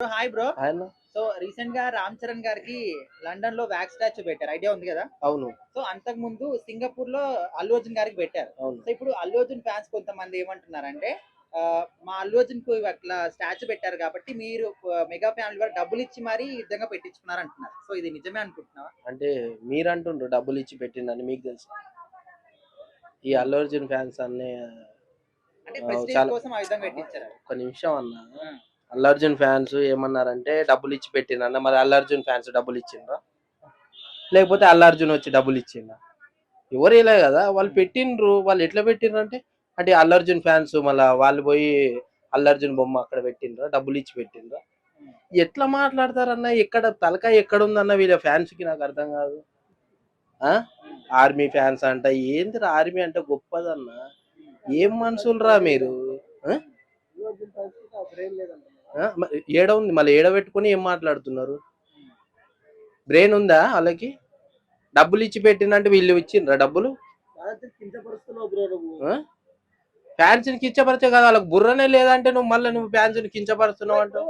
Hi bro. ఆయన so recent గా రామ్ చరణ్ గారికి లండన్ లో వ్యాక్స్ స్టాచ్యూ పెట్టారు, ఐడియా ఉంది కదా. అవును. సో అంతకు ముందు సింగపూర్ లో అల్లు అర్జున్ గారికి పెట్టారు. అవును. సో ఇప్పుడు అల్లు అర్జున్ ఫ్యాన్స్ కొంతమంది ఏమంటున్నారంటే ఆ, మా అల్లు అర్జున్ కు అట్లా స్టాచ్యూ పెట్టారు కాబట్టి మీరు మెగా ఫ్యామిలీ వారు డబ్బులు ఇచ్చి మరీ ఈ విధంగా పెట్టించుకున్నారు అంటున్నారు. సో ఇది నిజమే అనుకుంటున్నావా? అంటే మీరంటుండ్రు డబ్బులు ఇచ్చి పెట్టిండని మీకు తెలుసు. ఈ అల్లు అర్జున్ ఫ్యాన్స్ అన్ని అంటే ప్రెస్టీజ్ చాలా కోసం ఆ విధంగా పెట్టించారు. ఒక నిమిషం అన్న. అల్లు అర్జున్ ఫ్యాన్స్ ఏమన్నారంటే డబ్బులు ఇచ్చి పెట్టిండన్న. మరి అల్లు అర్జున్ ఫ్యాన్స్ డబ్బులు ఇచ్చిండ్రా, లేకపోతే అల్లు అర్జున్ వచ్చి డబ్బులు ఇచ్చిండ్రా? ఎవరు ఇలా కదా, వాళ్ళు పెట్టిండ్రు. వాళ్ళు ఎట్లా పెట్టిండ్రు అంటే అంటే అల్లు అర్జున్ ఫ్యాన్స్ మళ్ళీ వాళ్ళు పోయి అల్లు అర్జున్ బొమ్మ అక్కడ పెట్టిండ్రా, డబ్బులు ఇచ్చి పెట్టిండ్రా? ఎట్లా మాట్లాడతారన్న? ఎక్కడ తలకాయ ఎక్కడ ఉందన్న వీళ్ళ ఫ్యాన్స్ కి? నాకు అర్థం కాదు. ఆర్మీ ఫ్యాన్స్ అంట, ఏందిరా ఆర్మీ అంటే గొప్పదన్న? ఏం మనుషులరా మీరు? ఏడ ఉంది మళ్ళీ? ఏడ పెట్టుకుని ఏం మాట్లాడుతున్నారు? బ్రెయిన్ ఉందా వాళ్ళకి? డబ్బులు ఇచ్చి పెట్టినంటే వీళ్ళు ఇచ్చిండ్రా డబ్బులు? ఫ్యాన్స్ ని కించపరిచే కదా, వాళ్ళకి బుర్రనే లేదంటే నువ్వు మళ్ళీ నువ్వు ఫ్యాన్స్ ని కించపరుస్తున్నావు అంటావు.